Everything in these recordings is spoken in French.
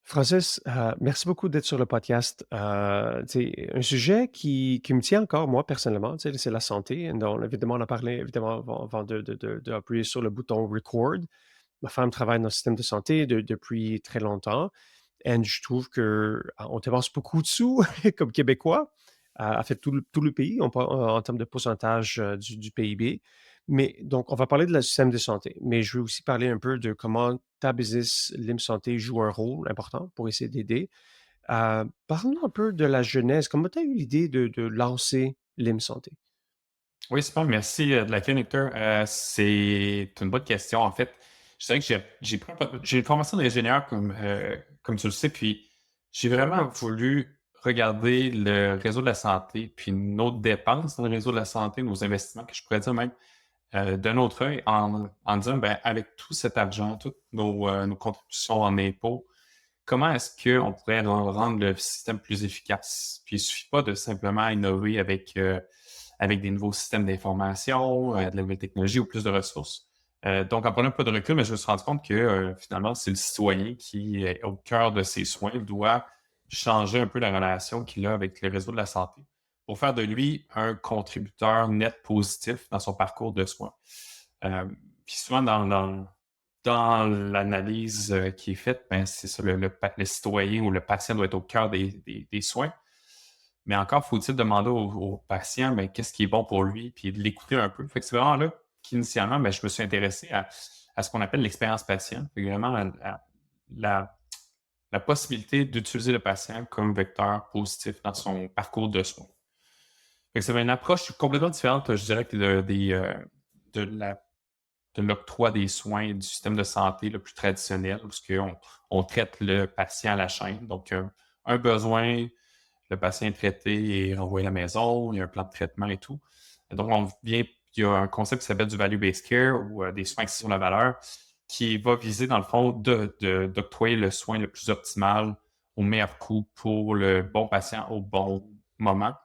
Francis, merci beaucoup d'être sur le podcast. Tu sais, un sujet qui me tient encore, moi, personnellement, tu sais, c'est la santé. Donc, évidemment, on a parlé, évidemment, avant d'appuyer sur le bouton record. Ma femme travaille dans le système de santé depuis très longtemps. Et je trouve que on dépense beaucoup de sous comme Québécois, en fait, tout le pays, en termes de pourcentage du PIB. Mais donc, on va parler de la système de santé, mais je veux aussi parler un peu de comment ta business, Lim Santé, joue un rôle important pour essayer d'aider. Parle-nous un peu de la jeunesse. Comment tu as eu l'idée de lancer Lim Santé? Oui, super, merci de la Victor. C'est une bonne question. En fait, je dirais que j'ai une formation d'ingénieur comme tu le sais, puis j'ai vraiment voulu regarder le réseau de la santé, puis nos dépenses dans le réseau de la santé, nos investissements, que je pourrais dire même, d'un autre œil, en disant, ben, avec tout cet argent, toutes nos contributions en impôts, comment est-ce qu'on pourrait rendre le système plus efficace? Puis il suffit pas de simplement innover avec des nouveaux systèmes d'information, de la nouvelle technologie ou plus de ressources. Donc, en prenant un peu de recul, mais je me suis rendu compte que finalement, c'est le citoyen qui est au cœur de ses soins, doit changer un peu la relation qu'il a avec le réseau de la santé pour faire de lui un contributeur net positif dans son parcours de soins. Euh, Puis souvent, dans l'analyse qui est faite, ben, c'est ça, le citoyen ou le patient doit être au cœur des soins. Mais encore faut-il demander au patient, ben, qu'est-ce qui est bon pour lui, puis de l'écouter un peu. Fait que c'est vraiment là qu'initialement, ben, je me suis intéressé à ce qu'on appelle l'expérience patient. Fait que vraiment la, la possibilité d'utiliser le patient comme vecteur positif dans son parcours de soins. Fait que c'est une approche complètement différente, je dirais, que de la de l'octroi des soins du système de santé le plus traditionnel, où on traite le patient à la chaîne. Donc, un besoin, le patient est traité et renvoyé à la maison, il y a un plan de traitement et tout. Donc, il y a un concept qui s'appelle du value-based care ou des soins axés sur la valeur, qui va viser, dans le fond, d'octroyer le soin le plus optimal au meilleur coût pour le bon patient au bon moment.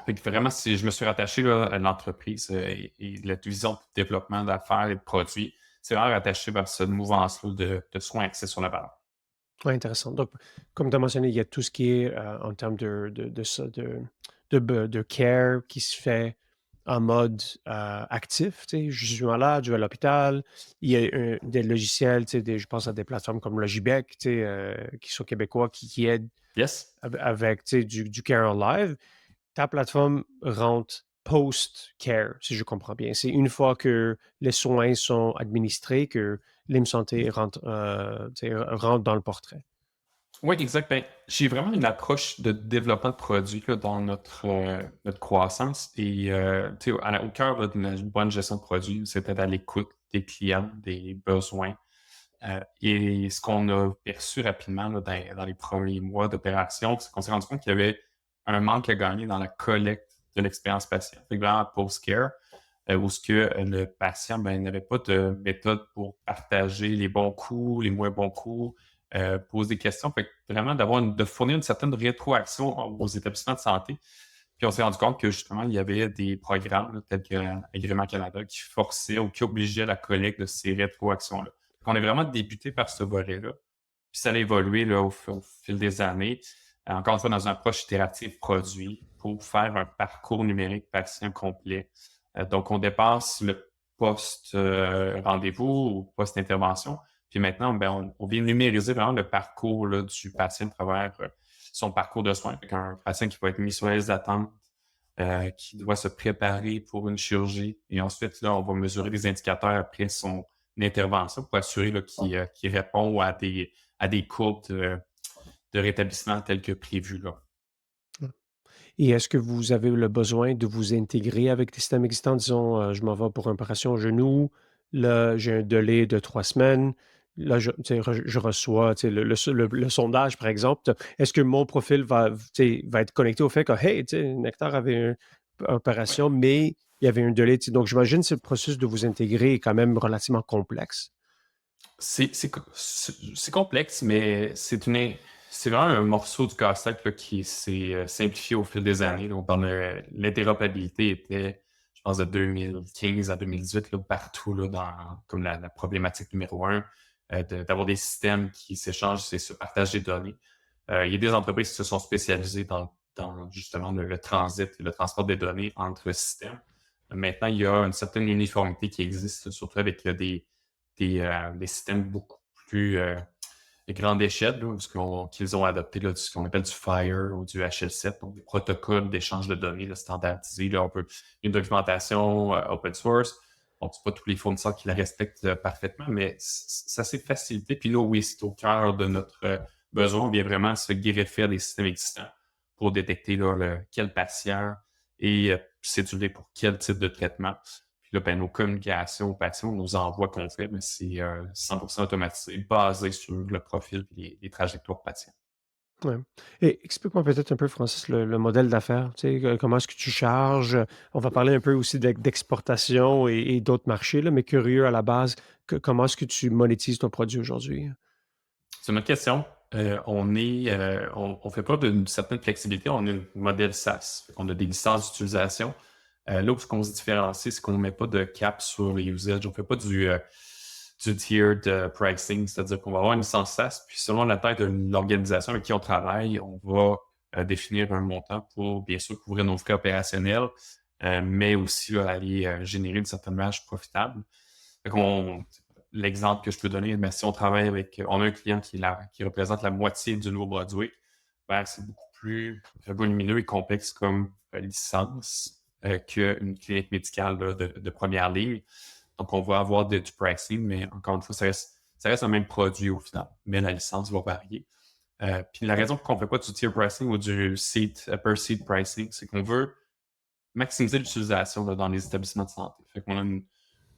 Fait que vraiment, je me suis rattaché là, à l'entreprise et la division de développement d'affaires et de produits. C'est vraiment rattaché vers cette mouvance-là de soins axés sur la valeur. Ouais, intéressant. Donc, comme tu as mentionné, il y a tout ce qui est en termes de care qui se fait en mode actif. Tu sais, je suis malade, je vais à l'hôpital. Il y a des logiciels, tu sais, je pense à des plateformes comme Logibec, tu sais, qui sont québécois, qui aident Yes? avec tu sais, du care en live. Ta plateforme rentre post-care, si je comprends bien. C'est une fois que les soins sont administrés que l'IM Santé tu sais, rentre dans le portrait. Oui, exact. Ben, j'ai vraiment une approche de développement de produits là, dans notre croissance. Et tu sais, au cœur là, d'une bonne gestion de produits, c'était à l'écoute des clients, des besoins. Et ce qu'on a perçu rapidement là, dans les premiers mois d'opération, c'est qu'on s'est rendu compte qu'il y avait un manque à gagner dans la collecte de l'expérience patient. Fait que vraiment post-care, où ce que le patient ben, n'avait pas de méthode pour partager les bons coups, les moins bons coups, poser des questions. Fait que vraiment de fournir une certaine rétroaction aux établissements de santé. Puis on s'est rendu compte que justement, il y avait des programmes là, tels que Agrément Canada qui forçaient ou qui obligeaient la collecte de ces rétroactions-là. On est vraiment débuté par ce volet-là. Puis ça a évolué là, au fil des années. Encore une fois, dans une approche itérative produit pour faire un parcours numérique patient complet. Donc, on dépasse le post-rendez-vous ou post-intervention. Puis maintenant, ben, on vient numériser vraiment le parcours là, du patient à travers son parcours de soins. Fait qu'un patient qui va être mis sur la liste d'attente, qui doit se préparer pour une chirurgie. Et ensuite, là, on va mesurer des indicateurs après son intervention pour assurer là, qu'il répond à des courbes de rétablissement telles que prévues. Là. Et est-ce que vous avez le besoin de vous intégrer avec des systèmes existants? Disons, je m'en vais pour une opération au genou, là, j'ai un délai de 3 semaines, là, tu sais, je reçois, tu sais, le sondage, par exemple. Est-ce que mon profil tu sais, va être connecté au fait que, hey, tu sais, Nectar avait une opération, mais il y avait un délai, tu sais. Donc, j'imagine que le processus de vous intégrer est quand même relativement complexe. C'est complexe, mais c'est vraiment un morceau du casse-tête là, qui s'est simplifié au fil des années. Là. On parle l'interopérabilité était, je pense, de 2015 à 2018 là, partout là, dans comme la problématique numéro un. d'avoir des systèmes qui s'échangent et se partagent des données. Il y a des entreprises qui se sont spécialisées dans justement le transit et le transport des données entre systèmes. Maintenant, il y a une certaine uniformité qui existe, surtout avec des systèmes beaucoup plus grande échelle, là, qu'ils ont adopté là, ce qu'on appelle du FHIR ou du HL7, donc des protocoles d'échange de données là, standardisés. Là, une documentation open source. Bon, c'est pas tous les fournisseurs qui la respectent parfaitement, mais ça s'est facilité. Puis là, oui, c'est au cœur de notre besoin. On vient vraiment se greffer à des systèmes existants pour détecter là, quel patient est cédulé pour quel type de traitement. Puis là, ben, nos communications aux patients, nos envois qu'on fait, ben, c'est 100% automatisé, basé sur le profil et les trajectoires patients. Ouais. Et explique-moi peut-être un peu, Francis, le modèle d'affaires. Tu sais, comment est-ce que tu charges? On va parler un peu aussi d'exportation et d'autres marchés, là, mais curieux à la base, comment est-ce que tu monétises ton produit aujourd'hui? C'est une autre question. On fait pas d'une certaine flexibilité, on a un modèle SaaS. On a des licences d'utilisation. Là où on se différencie, c'est qu'on ne met pas de cap sur les usages. On ne fait pas du tiered pricing, c'est-à-dire qu'on va avoir une licence SaaS, puis selon la taille de l'organisation avec qui on travaille, on va définir un montant pour bien sûr couvrir nos frais opérationnels, mais aussi aller générer une certaine marge profitable. Fait qu'on- L'exemple que je peux donner, mais si on travaille avec, on a un client qui représente la moitié du Nouveau-Brunswick, ben, c'est beaucoup plus volumineux et complexe comme licence qu'une clinique médicale là, de première ligne. Donc, on va avoir du pricing, mais encore une fois, ça reste le même produit au final, mais la licence va varier. Puis la raison pour qu'on ne fait pas du tier pricing ou du per seat pricing, c'est qu'on veut maximiser l'utilisation là, dans les établissements de santé. Fait qu'on a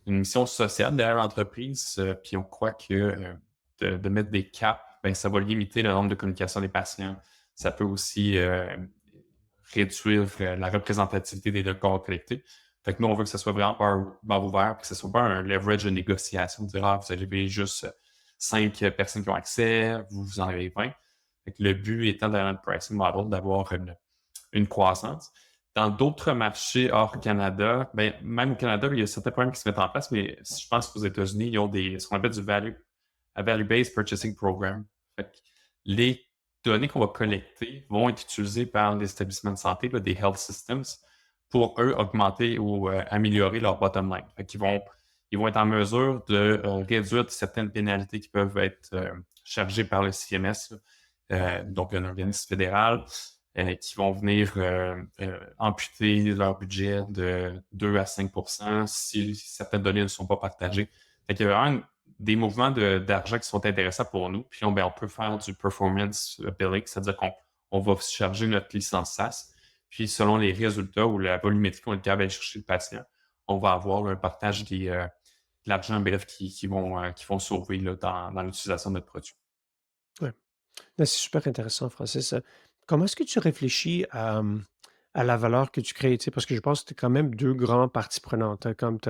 une mission sociale derrière l'entreprise, puis on croit que de mettre des caps, ben, ça va limiter le nombre de communications des patients. Ça peut aussi réduire la représentativité des deux corps collectés. Fait que nous, on veut que ce soit vraiment pas un bar ouvert, que ce soit pas un leverage de négociation, de dire, ah, vous avez juste 5 personnes qui ont accès, vous en avez 20. Fait que le but étant dans le pricing model d'avoir une croissance. Dans d'autres marchés hors Canada, ben, même au Canada, il y a certains problèmes qui se mettent en place, mais je pense qu'aux États-Unis, ils ont ce qu'on appelle a value-based purchasing program. Fait que les données qu'on va collecter vont être utilisées par les établissements de santé, là, des health systems, pour eux augmenter ou améliorer leur bottom line. Fait qu'ils ils vont être en mesure de réduire certaines pénalités qui peuvent être chargées par le CMS, là, donc un organisme fédéral, qui vont venir amputer leur budget de 2 à 5 si certaines données ne sont pas partagées. Fait qu'il y a vraiment des mouvements d'argent qui sont intéressants pour nous. Puis on peut faire du performance billing, c'est-à-dire qu'on va charger notre licence SaaS. Puis selon les résultats ou la volumétrie qu'on est capable d'aller chercher le patient, on va avoir un partage de l'argent, bref, qui vont sauver là, dans l'utilisation de notre produit. Ouais. Ben, c'est super intéressant, Francis. Comment est-ce que tu réfléchis à la valeur que tu crées? Tu sais, parce que je pense que tu as quand même 2 grands parties prenantes. Comme tu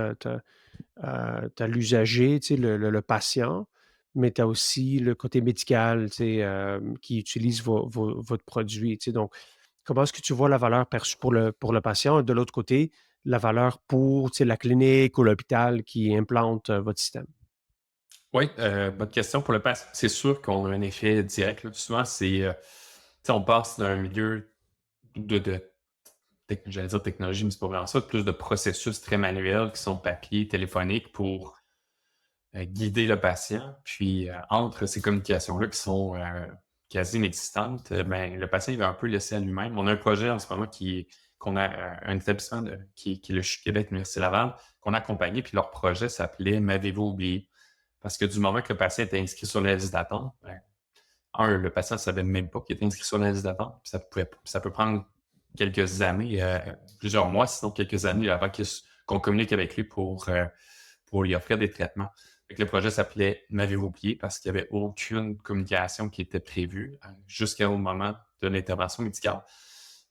as l'usager, tu sais, le patient, mais tu as aussi le côté médical, tu sais, qui utilise votre produit, tu sais. Donc, comment est-ce que tu vois la valeur perçue pour le patient et de l'autre côté, la valeur pour, tu sais, la clinique ou l'hôpital qui implante, votre système? Oui, bonne question. Pour le patient, c'est sûr qu'on a un effet direct, là. Souvent, tu sais, on passe d'un milieu de j'allais dire technologie, mais c'est pas vraiment ça, plus de processus très manuels qui sont papier, téléphonique pour guider le patient. Puis, entre ces communications-là qui sont quasi inexistantes, ben, le patient il va un peu laisser à lui-même. On a un projet en ce moment qu'on a un établissement qui est le CHU Québec, Université Laval, qu'on a accompagné, puis leur projet s'appelait M'avez-vous oublié? Parce que du moment que le patient était inscrit sur la liste d'attente, ben, le patient ne savait même pas qu'il était inscrit sur la liste d'attente. Puis ça peut prendre quelques années, plusieurs mois, sinon quelques années avant qu'on communique avec lui pour lui offrir des traitements. Fait que le projet s'appelait M'avez-vous oublié parce qu'il n'y avait aucune communication qui était prévue jusqu'au moment de l'intervention médicale.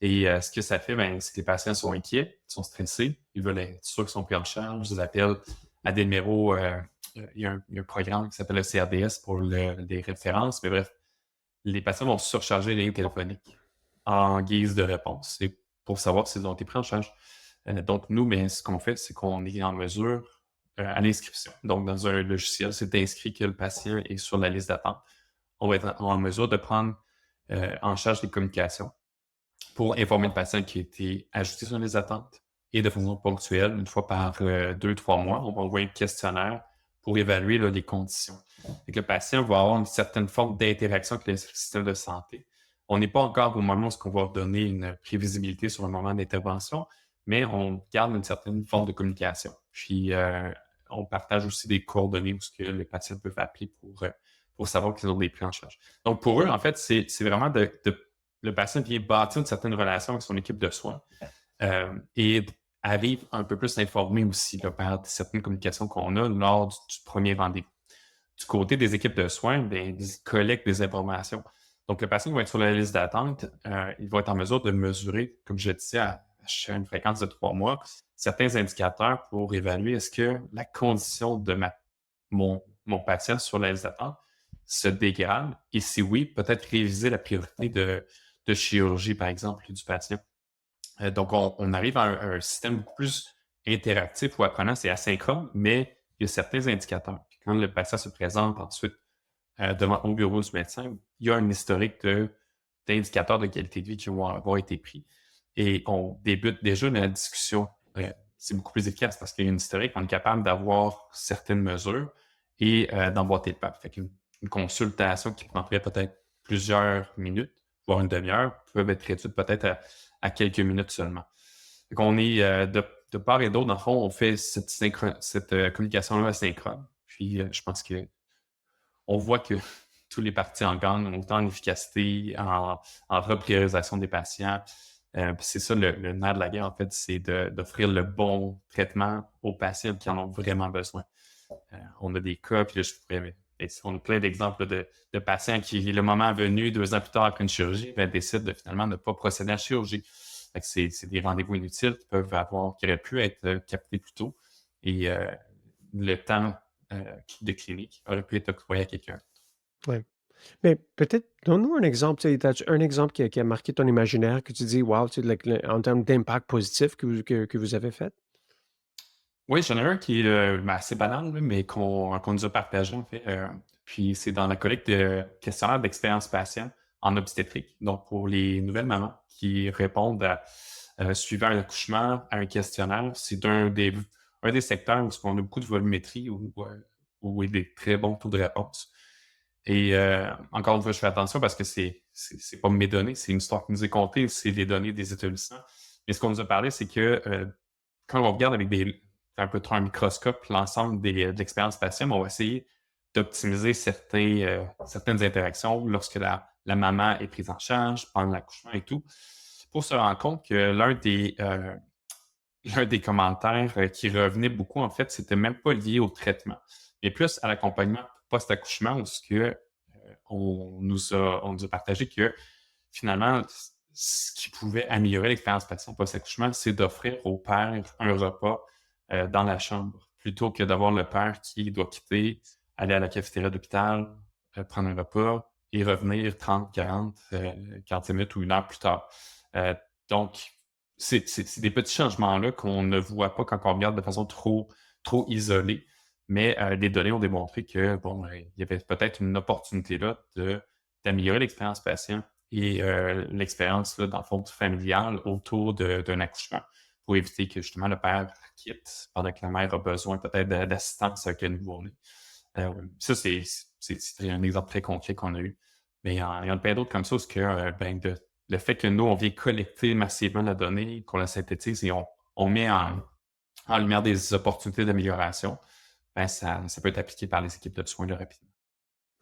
Et ce que ça fait, ben, c'est que les patients sont inquiets, sont stressés, ils veulent être sûrs qu'ils sont pris en charge, ils appellent à des numéros, il y a un programme qui s'appelle le CRDS pour les références, mais bref, les patients vont surcharger les lignes téléphoniques en guise de réponse. C'est pour savoir s'ils ont été pris en charge. Donc, nous, mais ce qu'on fait, c'est qu'on est en mesure à l'inscription. Donc, dans un logiciel, c'est inscrit que le patient est sur la liste d'attente. On va être en mesure de prendre en charge les communications pour informer le patient qui a été ajouté sur les attentes et de façon ponctuelle, une fois par 2-3 mois, on va envoyer un questionnaire pour évaluer là, les conditions. Et que le patient va avoir une certaine forme d'interaction avec le système de santé. On n'est pas encore au moment où on va donner une prévisibilité sur le moment d'intervention, mais on garde une certaine forme de communication. Puis, on partage aussi des coordonnées où ce que les patients peuvent appeler pour savoir qu'ils ont des pris en charge. Donc, pour eux, en fait, c'est vraiment le patient vient bâtir une certaine relation avec son équipe de soins et arrive un peu plus informé aussi là, par certaines communications qu'on a lors du premier rendez-vous. Du côté des équipes de soins, bien, ils collectent des informations. Donc, le patient qui va être sur la liste d'attente, il va être en mesure de mesurer, comme je le disais, à une fréquence de 3 mois, certains indicateurs pour évaluer est-ce que la condition de mon patient sur la liste d'attente se dégrade et si oui, peut-être réviser la priorité de chirurgie, par exemple, du patient. Donc, on arrive à un système beaucoup plus interactif ou apprenant, c'est asynchrone, mais il y a certains indicateurs. Puis quand le patient se présente ensuite devant au bureau du médecin, il y a un historique d'indicateurs de qualité de vie qui vont avoir été pris. Et on débute déjà dans la discussion. C'est beaucoup plus efficace parce qu'il y a une historique, on est capable d'avoir certaines mesures et d'emboîter le pas. Fait une consultation qui prendrait peut-être plusieurs minutes, voire une demi-heure, peut être réduite peut-être à quelques minutes seulement. Fait qu'on est de part et d'autre, dans le fond, on fait cette communication-là asynchrone. Puis je pense que on voit que tous les parties en gagnent, autant en efficacité, en repriorisation des patients. Puis c'est ça le nerf de la guerre, en fait, c'est d'offrir le bon traitement aux patients qui en ont vraiment besoin. On a des cas, puis là, on a plein d'exemples de patients qui, le moment venu, 2 ans plus tard après une chirurgie, ben, décident de finalement ne pas procéder à la chirurgie. Fait que c'est des rendez-vous inutiles qui auraient pu être captés plus tôt. Et le temps de clinique aurait pu être octroyé à quelqu'un. Ouais. Mais peut-être, donne-nous un exemple, tu sais, t'as-tu un exemple qui a marqué ton imaginaire, que tu dis: «Wow», tu sais, en termes d'impact positif que vous avez fait? Oui, j'en ai un qui est assez banal, là, mais qu'on nous a partagé, en fait. Puis c'est dans la collecte de questionnaires d'expérience patient en obstétrique. Donc, pour les nouvelles mamans qui répondent suivant un accouchement à un questionnaire, c'est un des secteurs où on a beaucoup de volumétrie, où il y a des très bons taux de réponse. Et encore une fois, je fais attention parce que c'est pas mes données, c'est une histoire qui nous est contée, c'est des données des établissements. Mais ce qu'on nous a parlé, c'est que quand on regarde avec un peu trop un microscope l'ensemble de l'expérience patient, on va essayer d'optimiser certaines interactions lorsque la maman est prise en charge, pendant l'accouchement et tout, pour se rendre compte que l'un des commentaires qui revenait beaucoup, en fait, c'était même pas lié au traitement, mais plus à l'accompagnement post-accouchement, où on nous a partagé que finalement, ce qui pouvait améliorer l'expérience patient post-accouchement, c'est d'offrir au père un repas dans la chambre, plutôt que d'avoir le père qui doit quitter, aller à la cafétéria d'hôpital, prendre un repas et revenir 30, 40, 45 minutes ou 1 heure plus tard. Euh, donc, c'est des petits changements-là qu'on ne voit pas quand on regarde de façon trop isolée. Mais les données ont démontré que bon, il y avait peut-être une opportunité là d'améliorer l'expérience patient et l'expérience, là, dans le fond, familiale autour d'un accouchement pour éviter que justement le père quitte pendant que la mère a besoin peut-être d'assistance avec le nouveau-né. Ça, c'est un exemple très concret qu'on a eu. Mais il y en a plein d'autres comme ça, parce que le fait que nous, on vient collecter massivement la donnée, qu'on la synthétise et on met en lumière des opportunités d'amélioration, ben ça peut être appliqué par les équipes de soins là, rapidement.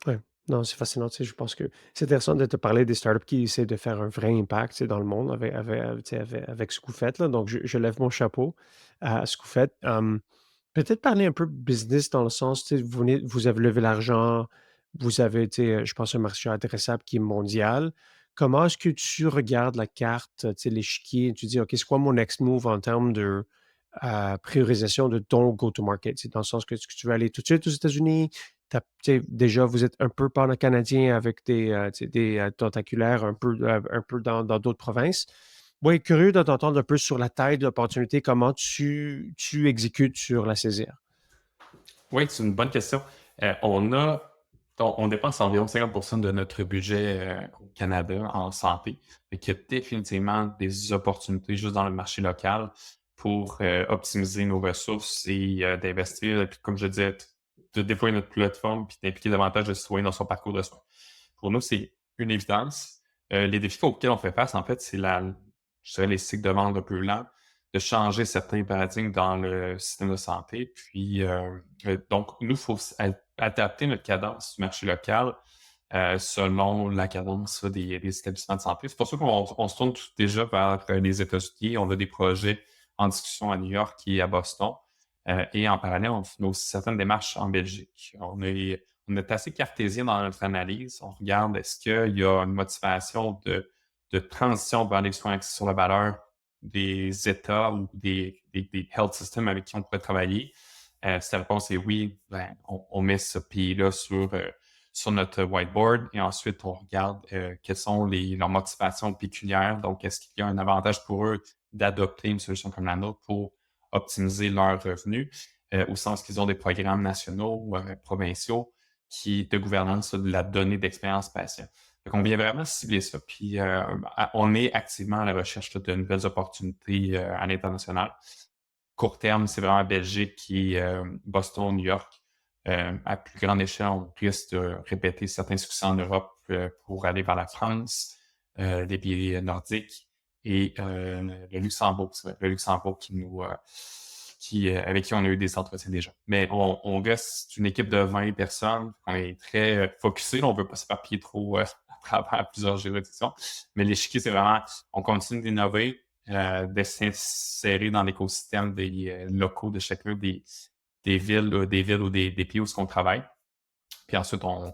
Ouais. Non, c'est fascinant, tu sais, je pense que c'est intéressant de te parler des startups qui essaient de faire un vrai impact, tu sais, dans le monde tu sais, avec ce que vous faites, là. Donc je lève mon chapeau à ce que vous faites. Peut-être parler un peu business dans le sens, tu sais, vous avez levé l'argent, vous avez, tu sais, je pense un marché adressable qui est mondial. Comment est-ce que tu regardes la carte, tu sais, l'échiquier, tu dis: «OK, c'est quoi mon next move en termes de, priorisation de ton go-to-market?» C'est dans le sens que est-ce que tu veux aller tout de suite aux États-Unis? Tu sais, déjà, vous êtes un peu pan-canadien avec tu sais, des, tentaculaires un peu dans d'autres provinces. Ouais, curieux de t'entendre un peu sur la taille de l'opportunité, comment tu exécutes sur la saisir. Oui, c'est une bonne question. On dépense environ 50 de notre budget au Canada en santé. Fait qu'il y a définitivement des opportunités juste dans le marché local pour optimiser nos ressources et d'investir, et puis, comme je disais, de déployer notre plateforme puis d'impliquer davantage de citoyens dans son parcours de soins. Pour nous, c'est une évidence. Les défis auxquels on fait face, en fait, c'est je dirais les cycles de vente un peu lents, de changer certains paradigmes dans le système de santé. Puis, donc, nous, il faut adapter notre cadence du marché local selon la cadence des établissements de santé. C'est pour ça qu'on se tourne déjà vers les États-Unis. On a des projets en discussion à New York et à Boston. Et en parallèle, on fait aussi certaines démarches en Belgique. On est assez cartésien dans notre analyse. On regarde est-ce qu'il y a une motivation de transition vers les soins axés sur la valeur des États ou des health systems avec qui on pourrait travailler. Si la réponse est oui, ben, on met ce pays-là sur notre whiteboard et ensuite on regarde quelles sont leurs motivations pécuniaires. Donc, est-ce qu'il y a un avantage pour eux d'adopter une solution comme la nôtre pour optimiser leurs revenus, au sens qu'ils ont des programmes nationaux ou provinciaux de gouvernance de la donnée d'expérience patient. Donc, on vient vraiment cibler ça. Puis, on est activement à la recherche de nouvelles opportunités à l'international. Court terme, c'est vraiment Belgique et Boston, New York. À plus grande échelle, on risque de répéter certains succès en Europe pour aller vers la France, les pays nordiques et le Luxembourg. C'est vrai, le Luxembourg avec qui on a eu des entretiens déjà. Mais on reste une équipe de 20 personnes. On est très focusé. On ne veut pas s'éparpiller trop à travers plusieurs juridictions. Mais l'échiquier, c'est vraiment, on continue d'innover, de s'insérer dans l'écosystème des locaux de chacun des villes ou des pays où on travaille. Puis ensuite, on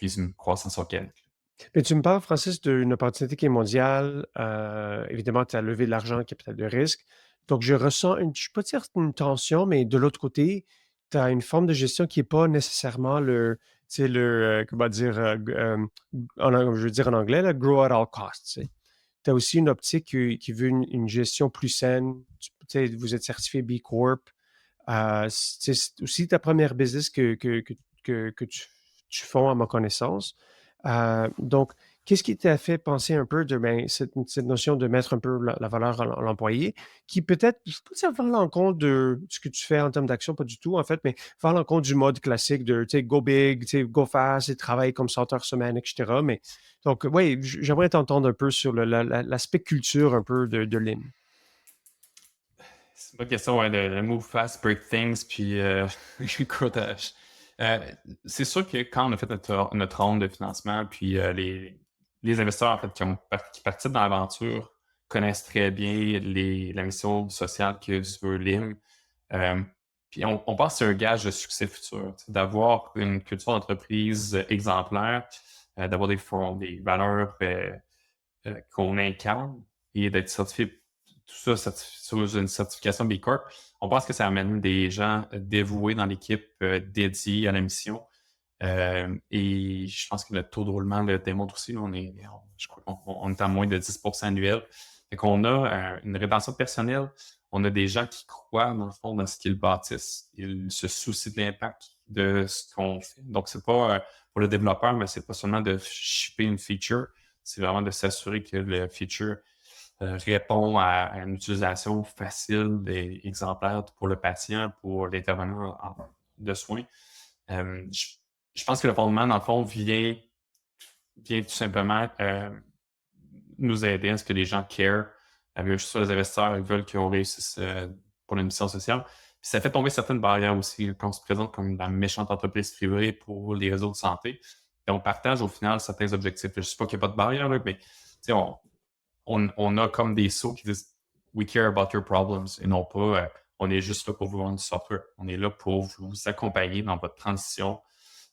vise une croissance organique. Mais tu me parles, Francis, d'une opportunité qui est mondiale. Évidemment, tu as levé de l'argent, capital de risque. Donc, je ressens, je ne peux pas dire une tension, mais de l'autre côté, tu as une forme de gestion qui n'est pas nécessairement tu sais, comment dire, je veux dire en anglais, là, grow at all costs. Tu as aussi une optique qui veut une gestion plus saine. Tu sais, vous êtes certifié B Corp. C'est aussi ta première business que tu fonds, à ma connaissance. Donc, qu'est-ce qui t'a fait penser un peu de cette notion de mettre un peu la valeur à l'employé, qui peut-être, je ne sais pas si ça va à l'encontre de ce que tu fais en termes d'action, pas du tout, en fait, mais va à l'encontre du mode classique de, tu sais, go big, tu sais, go fast, et travailler comme 100 heures semaine, etc. Mais, donc, oui, j'aimerais t'entendre un peu sur l'aspect culture un peu de l'IM. C'est une bonne question, ouais, le move fast, break things, puis le codage. Euh, c'est sûr que quand on a fait notre ronde de financement, puis les investisseurs en fait, qui participent dans l'aventure connaissent très bien la mission sociale que veut l'IM. Puis on pense que c'est un gage de succès futur, d'avoir une culture d'entreprise exemplaire, d'avoir des valeurs qu'on incarne et d'être certifié, tout ça sous une certification B Corp. On pense que ça amène des gens dévoués dans l'équipe, dédiés à la mission. Et je pense que le taux de roulement le démontre aussi. Là, je crois qu'on est à moins de 10% annuel. Fait qu'on a une rétention de personnel. On a des gens qui croient, dans le fond, dans ce qu'ils bâtissent. Ils se soucient de l'impact de ce qu'on fait. Donc, c'est pas pour le développeur, mais c'est pas seulement de shipper une feature. C'est vraiment de s'assurer que le feature répond à une utilisation facile et exemplaire pour le patient, pour l'intervenant de soins. Je pense que le fondement, dans le fond, vient tout simplement nous aider à ce que les gens care. Juste sur les investisseurs, ils veulent qu'on réussisse pour une mission sociale. Puis ça fait tomber certaines barrières aussi quand on se présente comme la méchante entreprise privée pour les réseaux de santé. Et on partage au final certains objectifs. Je ne sais pas qu'il n'y a pas de barrière, là, mais on a comme des sauts qui disent We care about your problems et non pas on est juste là pour vous vendre du software. On est là pour vous accompagner dans votre transition,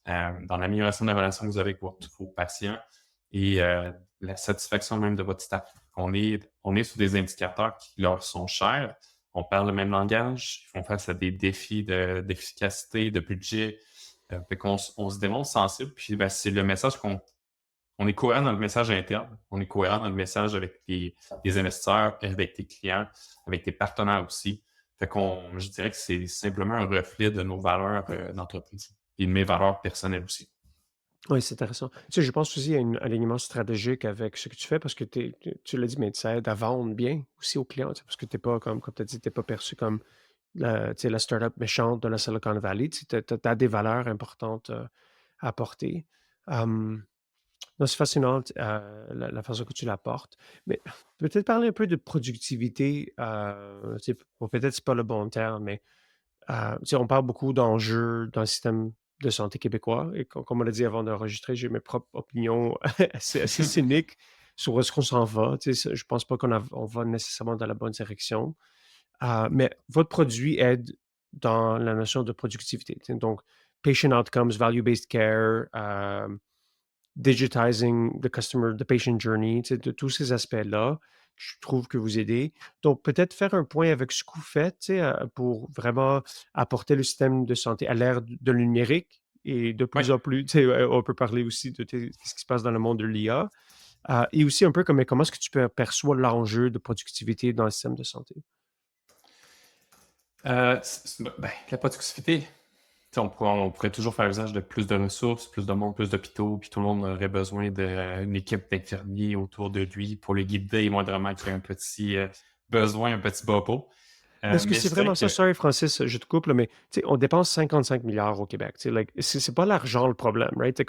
dans l'amélioration de la relation que vous avez avec vos patients et la satisfaction même de votre staff. On est sur des indicateurs qui leur sont chers. On parle le même langage. Ils font face à des défis d'efficacité, de budget. On se démontre sensible. Puis ben, c'est le message on est cohérent dans le message interne, on est cohérent dans le message avec les investisseurs, avec tes clients, avec tes partenaires aussi. Fait qu'on je dirais que c'est simplement un reflet de nos valeurs, d'entreprise et de mes valeurs personnelles aussi. Oui, c'est intéressant. Tu sais, je pense aussi à un alignement stratégique avec ce que tu fais parce que tu l'as dit, mais ça aide à vendre bien aussi aux clients, tu sais, parce que tu es pas comme tu as dit, tu es pas perçu comme tu sais, la startup méchante de la Silicon Valley. Tu as des valeurs importantes à apporter. Hum, non, c'est fascinant la façon que tu l'apportes. Mais peut-être parler un peu de productivité. Tu sais, bon, peut-être c'est pas le bon terme, mais tu sais, on parle beaucoup d'enjeux dans le système de santé québécois et comme on l'a dit avant d'enregistrer, j'ai mes propres opinions assez cyniques sur où est-ce qu'on s'en va. Tu sais, je pense pas on va nécessairement dans la bonne direction. Mais votre produit aide dans la notion de productivité. Tu sais, donc, patient outcomes, value-based care, digitizing the patient journey, tu sais, de tous ces aspects-là, je trouve que vous aidez. Donc, peut-être faire un point avec ce que vous faites, tu sais, pour vraiment apporter le système de santé à l'ère de le numérique et de Oui. plus en plus, tu sais, on peut parler aussi de ce qui se passe dans le monde de l'IA, et aussi un peu comme comment est-ce que tu perçois l'enjeu de productivité dans le système de santé? La productivité, tu sais, on pourrait toujours faire usage de plus de ressources, plus de monde, plus d'hôpitaux, puis tout le monde aurait besoin d'une équipe d'infirmiers autour de lui pour le guider moindrement qu'il y ait un petit, besoin, un petit bobo. Mais est-ce que Mais c'est je dirais vraiment ça? que Sorry, Francis, je te coupe, là, mais tu sais, on dépense 55 milliards au Québec. Tu sais, like, c'est pas l'argent le problème, right?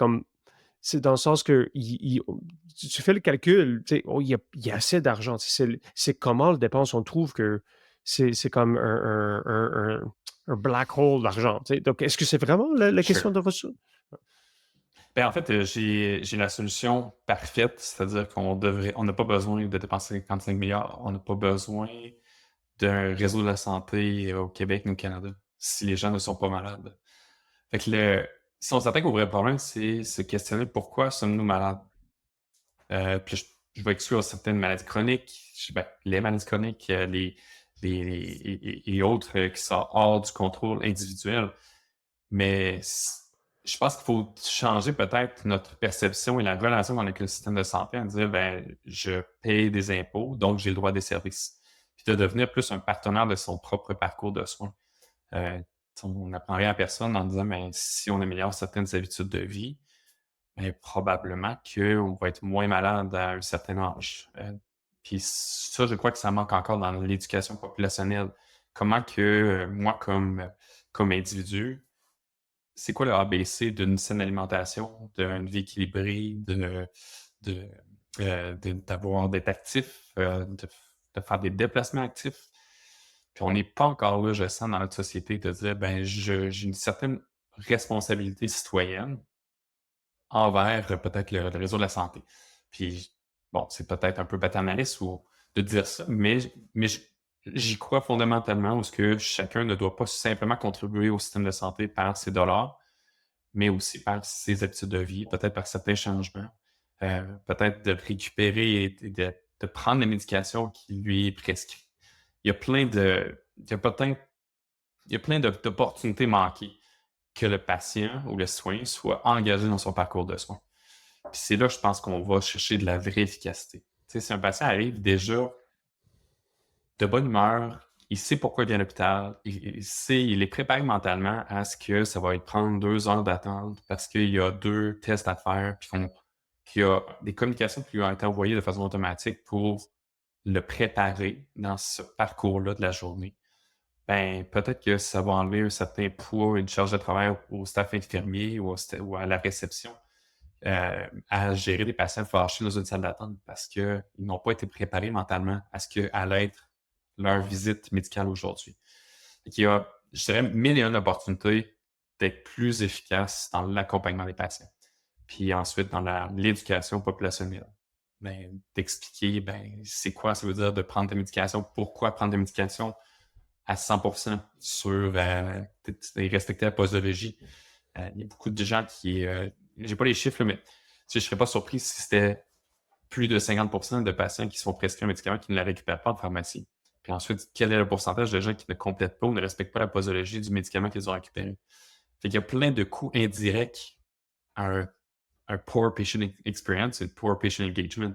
C'est dans le sens que tu fais le calcul, tu sais, oh, il y a assez d'argent. Tu sais, c'est comment on le dépense. On trouve que c'est comme un black hole d'argent. Tu sais. Donc, est-ce que c'est vraiment la question sure. de ressources? Ben, en fait, j'ai la solution parfaite, c'est-à-dire on n'a pas besoin de dépenser 55 milliards, on n'a pas besoin d'un réseau de la santé au Québec ni au Canada, si les gens ne sont pas malades. Fait que si on s'attaque au vrai problème, c'est se questionner pourquoi sommes-nous malades? Puis je vais exclure certaines maladies chroniques, les maladies chroniques, et autres qui sont hors du contrôle individuel. Mais je pense qu'il faut changer peut-être notre perception et la relation avec le système de santé en dire, ben, je paye des impôts, donc j'ai le droit à des services. Puis de devenir plus un partenaire de son propre parcours de soins. Euh, on n'apprend rien à personne en disant, ben, si on améliore certaines habitudes de vie, ben, probablement qu'on va être moins malade à un certain âge. Puis ça, je crois que ça manque encore dans l'éducation populationnelle. Comment que moi, comme individu, c'est quoi le ABC d'une saine alimentation, d'une vie équilibrée, de, d'être actif, de faire des déplacements actifs. Puis on n'est pas encore là, je sens, dans notre société, de dire, ben, j'ai une certaine responsabilité citoyenne envers peut-être le réseau de la santé. Puis, bon, c'est peut-être un peu paternaliste ou de dire ça, j'y crois fondamentalement où ce que chacun ne doit pas simplement contribuer au système de santé par ses dollars, mais aussi par ses habitudes de vie, peut-être par certains changements, peut-être de récupérer et de prendre la médication qui lui est prescrite. Il y a plein de il y a peut-être il y a plein d'opportunités manquées que le patient ou le soignant soit engagé dans son parcours de soins. Puis c'est là, je pense qu'on va chercher de la vraie efficacité. Tu sais, si un patient arrive déjà de bonne humeur, il sait pourquoi il vient à l'hôpital, il est préparé mentalement à ce que ça va être prendre 2 heures d'attente parce qu'il y a 2 tests à faire, puis qu'il y a des communications qui lui ont été envoyées de façon automatique pour le préparer dans ce parcours-là de la journée. Ben, peut-être que ça va enlever un certain poids, une charge de travail au staff infirmier ou à la réception, à gérer des patients fâchés dans une salle d'attente parce qu'ils n'ont pas été préparés mentalement à ce que allait être leur visite médicale aujourd'hui. Fait qu'il y a, je dirais, mille et une opportunités d'être plus efficace dans l'accompagnement des patients. Puis ensuite, dans l'éducation populationnelle. Ben, d'expliquer, ben, c'est quoi ça veut dire de prendre des médications, pourquoi prendre des médications à 100% sur respecter la posologie. Il y a beaucoup de gens qui, j'ai pas les chiffres, là, mais tu sais, je serais pas surpris si c'était plus de 50% de patients qui sont prescrits un médicament qui ne la récupèrent pas en pharmacie. Puis ensuite, quel est le pourcentage de gens qui ne complètent pas ou ne respectent pas la posologie du médicament qu'ils ont récupéré? Fait qu'il y a plein de coûts indirects à un poor patient experience et poor patient engagement.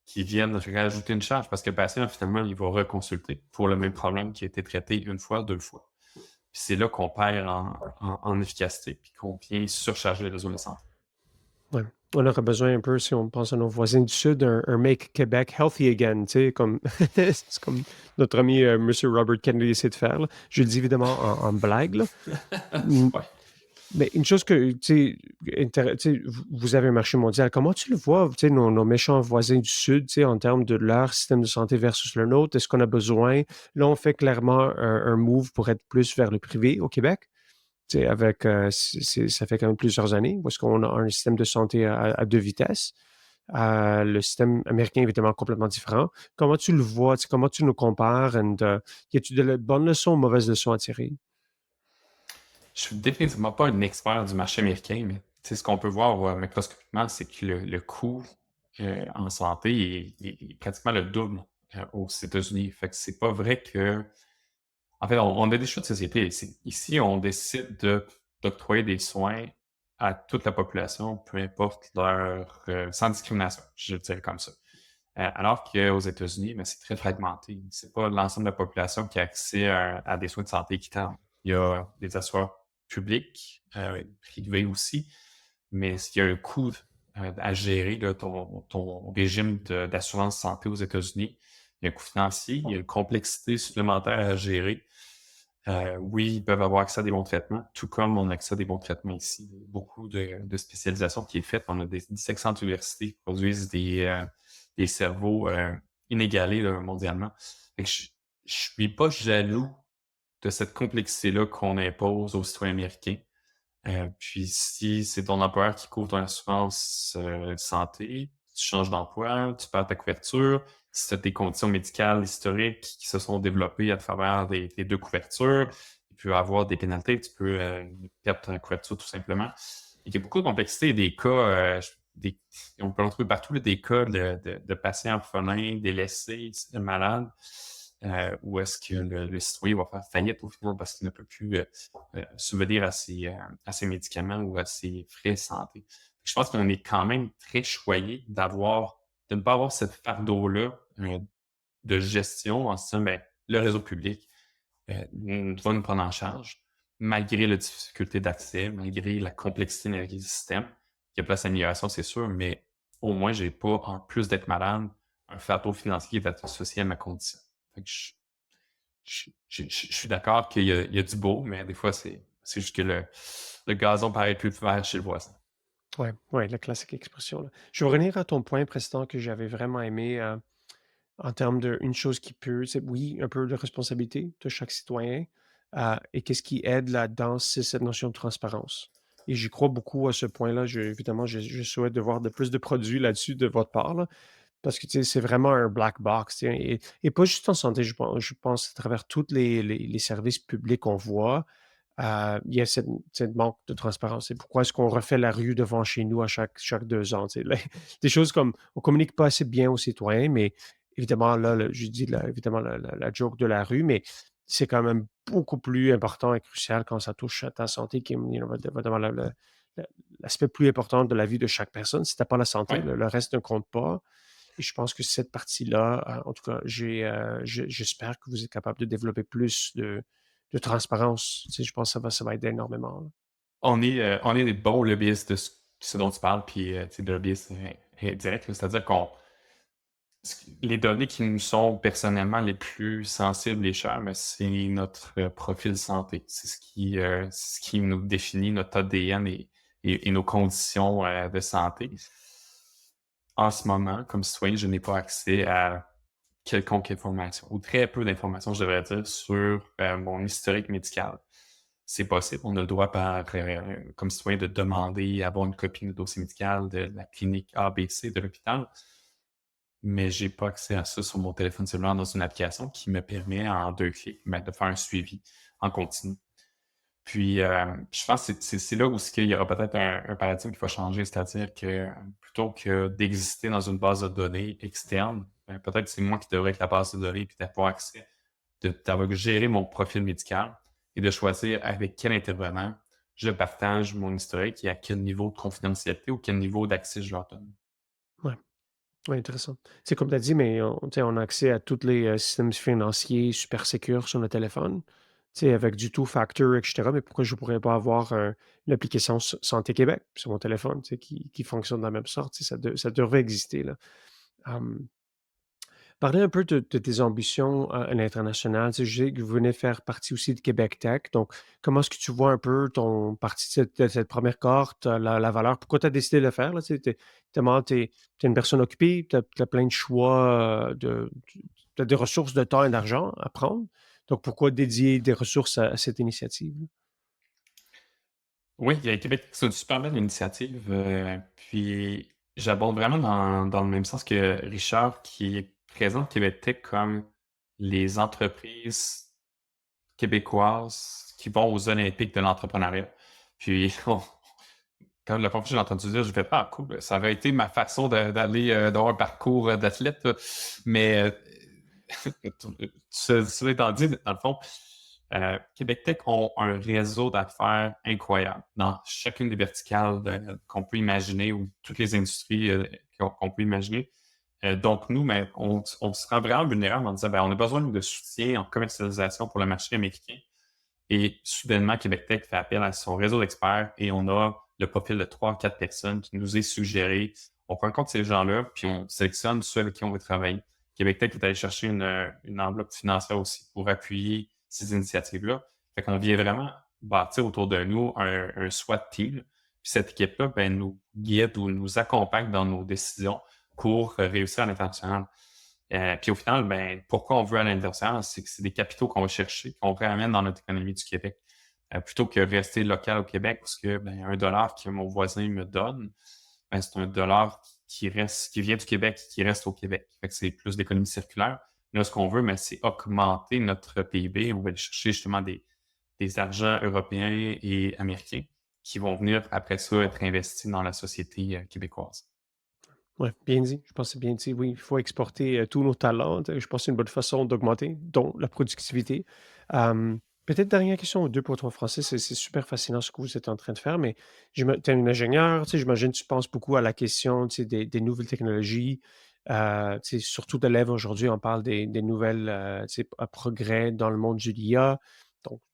qui viennent rajouter une charge parce que le patient, finalement, il va reconsulter pour le même problème qui a été traité une fois, 2 fois. Puis c'est là qu'on perd en efficacité puis qu'on vient surcharger le réseau de santé. Ouais. On aurait besoin un peu, si on pense à nos voisins du sud, un Make Québec healthy again, tu sais, comme c'est comme notre ami, monsieur Robert Kennedy essaie de faire, là. Je le dis évidemment en blague, là. Mmh, Ouais. mais une chose que, tu sais, tu sais, vous avez un marché mondial. Comment tu le vois, tu sais, nos méchants voisins du sud, tu sais, en termes de leur système de santé versus le nôtre? Est-ce qu'on a besoin là, on fait clairement un move pour être plus vers le privé au Québec. Tu sais, avec, ça fait quand même plusieurs années où est-ce qu'on a un système de santé à 2 vitesses. Le système américain est évidemment complètement différent. Comment tu le vois? Tu sais, comment tu nous compares? Y a-tu de bonnes leçons ou mauvaises leçons à tirer? Je suis définitivement pas un expert du marché américain, mais tu sais, ce qu'on peut voir, microscopiquement, c'est que le coût, en santé est pratiquement le double, aux États-Unis. Fait que c'est pas vrai que en fait, on a des choix de société ici. Ici, on décide d'octroyer des soins à toute la population, peu importe leur, sans discrimination, je le dirais comme ça. Alors qu'aux États-Unis, mais c'est très fragmenté. C'est pas l'ensemble de la population qui a accès à des soins de santé équitables. Il y a des assureurs publics, privés aussi, mais il y a un coût à gérer là, ton régime d'assurance santé aux États-Unis. Il y a un coût financier, il y a une complexité supplémentaire à gérer. Oui, ils peuvent avoir accès à des bons traitements, tout comme on a accès à des bons traitements ici. Il y a beaucoup de spécialisation qui est faite. On a des 1700 universités qui produisent des cerveaux inégalés là, mondialement. Fait que je suis pas jaloux de cette complexité-là qu'on impose aux citoyens américains. Puis si c'est ton employeur qui couvre ton assurance santé, tu changes d'emploi, tu perds ta couverture. Si tu as des conditions médicales historiques qui se sont développées à travers les 2 couvertures, il peut y avoir des pénalités, tu peux perdre ta couverture tout simplement. Il y a beaucoup de complexité et des cas, on peut en trouver partout, là, des cas de patients orphelins, délaissés, malades, où est-ce que le citoyen va faire faillite au final parce qu'il ne peut plus subvenir à ses médicaments ou à ses frais de santé. Je pense qu'on est quand même très choyé de ne pas avoir ce fardeau-là de gestion en se disant, ben, le réseau public va nous prendre en charge, malgré la difficulté d'accès, malgré la complexité du système. Il y a place à amélioration, c'est sûr, mais au moins, j'ai pas, en plus d'être malade, un fardeau financier qui va être associé à ma condition. Fait que je suis d'accord qu'il y a du beau, mais des fois, c'est juste que le gazon paraît plus vert chez le voisin. Ouais, ouais, la classique expression, là. Je vais revenir à ton point précédent que j'avais vraiment aimé, en termes d'une chose qui peut, c'est oui, un peu de responsabilité de chaque citoyen, et qu'est-ce qui aide là-dedans, c'est cette notion de transparence. Et j'y crois beaucoup à ce point-là. Évidemment, je souhaite de voir de plus de produits là-dessus de votre part, là, parce que tu sais, c'est vraiment un black box, tu sais, et pas juste en santé, je pense à travers tous les services publics qu'on voit, il y a cette manque de transparence. C'est pourquoi est-ce qu'on refait la rue devant chez nous à chaque 2 ans, tu sais? Des choses comme on communique pas assez bien aux citoyens, mais évidemment, là, je dis évidemment la joke de la rue, mais c'est quand même beaucoup plus important et crucial quand ça touche à ta santé qui est, vraiment l'aspect plus important de la vie de chaque personne. Si tu pas la santé, Ouais. le reste ne compte pas. Et je pense que cette partie-là, en tout cas, j'espère que vous êtes capable de développer plus de transparence. Tu sais, je pense que ça va aider énormément, là. On est des bons lobbyistes de ce dont tu parles, puis tu sais, de lobbyistes directs, là. C'est-à-dire qu'on les données qui nous sont personnellement les plus sensibles et chères, mais c'est notre profil santé. C'est ce qui nous définit notre ADN et nos conditions de santé. En ce moment, comme citoyen, je n'ai pas accès à quelconque information ou très peu d'informations, je devrais dire, sur mon historique médical. C'est possible, on a le droit comme citoyen de demander à avoir une copie de dossier médical de la clinique ABC de l'hôpital, mais j'ai pas accès à ça sur mon téléphone cellulaire dans une application qui me permet en 2 clics, ben, de faire un suivi en continu. Puis, je pense que c'est là où ce qu'il y aura peut-être un paradigme qui va changer, c'est-à-dire que plutôt que d'exister dans une base de données externe, ben, peut-être c'est moi qui devrais être la base de données puis d'avoir accès, d'avoir géré mon profil médical et de choisir avec quel intervenant je partage mon historique et à quel niveau de confidentialité ou quel niveau d'accès je leur donne. Ouais. Ouais, intéressant. C'est comme tu as dit, mais on tu sais, on a accès à tous les, systèmes financiers super sécures sur notre téléphone, tu sais, avec du two-factor et cetera, mais pourquoi je pourrais pas avoir, l'application Santé Québec sur mon téléphone, tu sais, qui fonctionne de la même sorte? Tu sais, ça devrait exister, là. Parler un peu de tes ambitions à l'international. Tu sais, je sais que vous venez faire partie aussi de Québec Tech. Donc, comment est-ce que tu vois un peu ton partie de cette première cohorte, la valeur? Pourquoi tu as décidé de le faire? Là, tu sais, tellement tu es une personne occupée, tu as plein de choix, tu as des ressources de temps et d'argent à prendre. Donc, pourquoi dédier des ressources à cette initiative-là? Oui, Québec, c'est une super belle initiative, puis j'aborde vraiment dans le même sens que Richard qui présente Québec Tech comme les entreprises québécoises qui vont aux Olympiques de l'entrepreneuriat. Puis quand la première fois que j'ai entendu dire, j'ai fait: «Ah cool, ça aurait été ma façon d'aller, d'avoir un parcours, d'athlète, là». Mais, cela étant dit, dans le fond, Québec Tech ont un réseau d'affaires incroyable dans chacune des verticales qu'on peut imaginer ou toutes les industries, qu'on peut imaginer. Donc nous, ben, on se rend vraiment vulnérable en disant, ben, on a besoin de soutien en commercialisation pour le marché américain. Et soudainement, Québec Tech fait appel à son réseau d'experts et on a le profil de 3 ou 4 personnes qui nous est suggéré. On rencontre ces gens-là, puis on sélectionne ceux avec qui on veut travailler. Québec Tech est allé chercher une enveloppe financière aussi pour appuyer ces initiatives-là. Fait qu'on vient vraiment bâtir autour de nous un SWAT team. Puis cette équipe-là, ben, nous guide ou nous accompagne dans nos décisions pour réussir à l'international. Puis au final, ben, pourquoi on veut aller à l'international? C'est que c'est des capitaux qu'on va chercher, qu'on ramène dans notre économie du Québec, plutôt que rester local au Québec, parce que ben, 1 dollar que mon voisin me donne, ben, c'est 1 dollar qui reste, qui vient du Québec, qui reste au Québec. Fait que c'est plus d'économie circulaire. Là, ce qu'on veut, ben, c'est augmenter notre PIB. On va aller chercher justement des argents européens et américains qui vont venir après ça être investis dans la société québécoise. Ouais, bien dit. Je pense que c'est bien dit. Oui, il faut exporter, tous nos talents. Tu sais, je pense que c'est une bonne façon d'augmenter, dont la productivité. Peut-être dernière question ou 2 pour toi, Francis. C'est super fascinant ce que vous êtes en train de faire, mais tu es un ingénieur, tu sais, j'imagine que tu penses beaucoup à la question, tu sais, des nouvelles technologies. Tu sais, surtout de l'EV aujourd'hui, on parle des nouvelles, tu sais, progrès dans le monde de l'IA.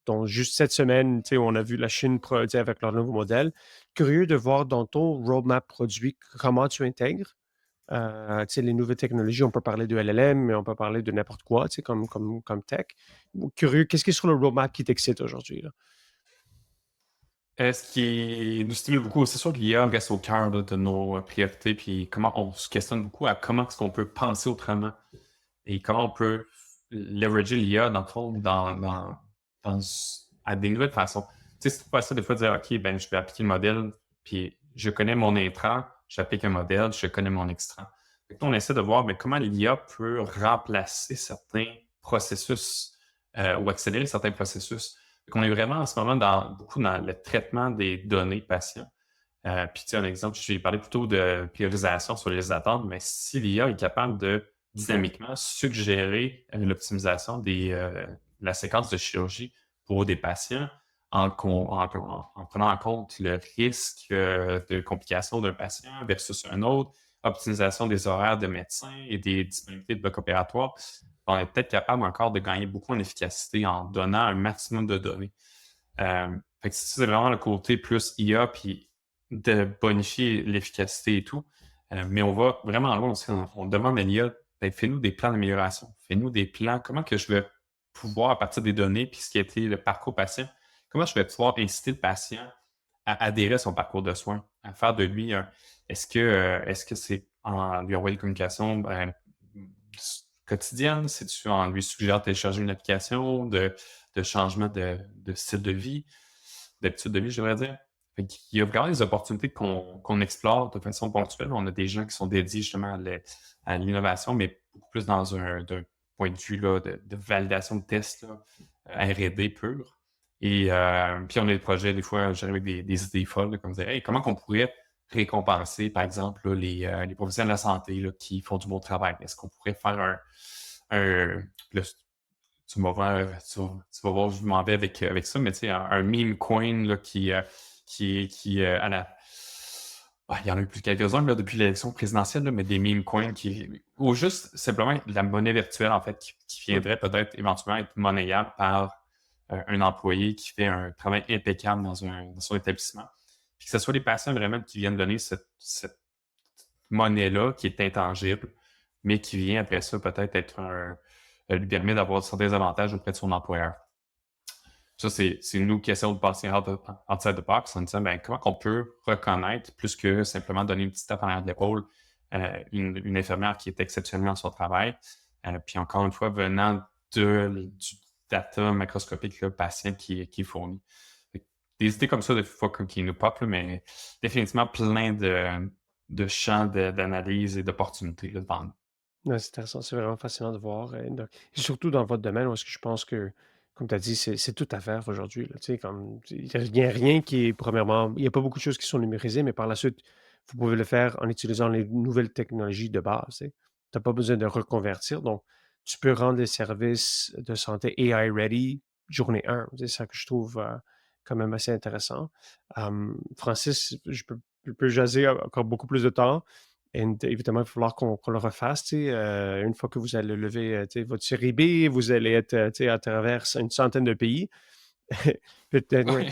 Donc juste cette semaine, tu sais, on a vu la Chine tu sais, avec leur nouveau modèle. Curieux de voir dans ton roadmap produit comment tu intègres tu sais, les nouvelles technologies. On peut parler de LLM, mais on peut parler de n'importe quoi, tu sais, comme tech. Curieux, qu'est-ce qui est sur le roadmap qui t'excite aujourd'hui, là? Ce qui nous stimule beaucoup, c'est sûr que l'IA reste au cœur là, de nos priorités, puis comment on se questionne beaucoup à comment est-ce qu'on peut penser autrement et comment on peut leverager l'IA dans le fond, dans à des nouvelles façons. Tu sais, c'est pas ça des fois de dire, OK, ben, je vais appliquer le modèle, puis je connais mon intrant, j'applique un modèle, je connais mon extrant. Fait que là, on essaie de voir ben, comment l'IA peut remplacer certains processus ou accélérer certains processus. Fait qu'on est vraiment en ce moment beaucoup dans le traitement des données patients. Puis, tu sais, un exemple, j'ai parlé plutôt de priorisation sur les attentes, mais si l'IA est capable de dynamiquement suggérer l'optimisation la séquence de chirurgie pour des patients en prenant en compte le risque de complications d'un patient versus un autre, optimisation des horaires de médecins et des disponibilités de blocs opératoires, on est peut-être capable encore de gagner beaucoup en efficacité en donnant un maximum de données. Fait que ça, c'est vraiment le côté plus IA, puis de bonifier l'efficacité et tout. Mais on va vraiment loin aussi. On demande à l'IA, ben, fais-nous des plans d'amélioration. Fais-nous des plans. Comment que je vais pouvoir, à partir des données, puis ce qui a été le parcours patient, comment je vais pouvoir inciter le patient à adhérer à son parcours de soins, à faire de lui un. Est-ce que c'est en lui envoyer une communication ben, quotidienne? C'est-tu en lui suggérant de télécharger une application de changement de style de vie, d'habitude de vie, je devrais dire? Fait qu'il y a vraiment des opportunités qu'on explore de façon ponctuelle. On a des gens qui sont dédiés justement à l'innovation, mais beaucoup plus d'un point de vue là, de validation de tests, là, R&D pur. Et puis on a des projets, des fois, j'arrive avec des idées folles, là, comme dire, hey, comment qu'on pourrait récompenser, par exemple, là, les professionnels de la santé là, qui font du bon travail? Est-ce qu'on pourrait faire là, tu vas voir où je m'en vais avec ça, mais tu sais, un meme coin là, qui à la Il y en a eu plus quelques-uns là, depuis l'élection présidentielle, là, mais des meme coins ou juste simplement de la monnaie virtuelle, en fait, qui Mmh. viendrait peut-être éventuellement être monnayable par un employé qui fait un travail impeccable dans son établissement. Puis que ce soit les patients vraiment qui viennent donner cette monnaie-là qui est intangible, mais qui vient après ça peut-être être lui permet d'avoir certains avantages auprès de son employeur. Ça, c'est nous qui essayons de passer outside the box en disant, ben, comment on peut reconnaître, plus que simplement donner une petite tape en arrière de l'épaule, une infirmière qui est exceptionnelle dans son travail. Puis encore une fois, venant du data macroscopique, là, patient qui est fourni. Fait que des idées comme ça, des fois, qui nous pop, là, mais définitivement plein de champs d'analyse et d'opportunités là, devant nous. Ouais, c'est intéressant, c'est vraiment fascinant de voir, et surtout dans votre domaine où est-ce que je pense que, comme tu as dit, c'est tout à faire aujourd'hui, là, tu sais, comme il y a rien qui est premièrement il y a pas beaucoup de choses qui sont numérisées, mais par la suite, vous pouvez le faire en utilisant les nouvelles technologies de base, tu sais. Tu as pas besoin de reconvertir, donc tu peux rendre les services de santé AI ready journée 1. C'est ça que je trouve, quand même assez intéressant. Francis, je peux jaser encore beaucoup plus de temps. Et évidemment, il va falloir qu'on le refasse, tu sais, une fois que vous allez lever, tu sais, votre série B, vous allez être, tu sais, à travers une centaine de pays. Peut-être Ouais.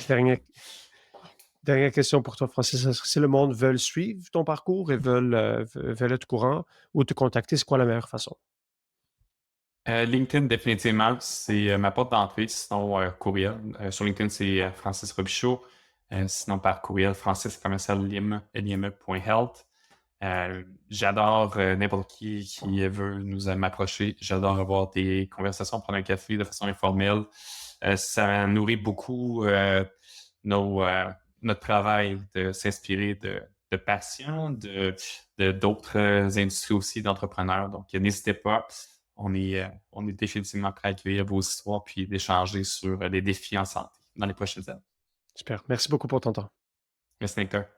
dernière question pour toi, Francis. Est-ce que si le monde veut suivre ton parcours et veulent être au courant ou te contacter, c'est quoi la meilleure façon? LinkedIn, définitivement, c'est ma porte d'entrée. Sinon, courriel. Sur LinkedIn, c'est Francis Robichaud. Sinon, par courriel, francis@lime.health. J'adore n'importe qui veut nous m'approcher. J'adore avoir des conversations, prendre un café de façon informelle. Ça nourrit beaucoup nos, euh, notre travail de s'inspirer de patients, d'autres industries aussi, d'entrepreneurs. Donc, n'hésitez pas. On est définitivement prêt à accueillir vos histoires puis d'échanger sur les défis en santé dans les prochaines années. Super. Merci beaucoup pour ton temps. Merci, Nectar.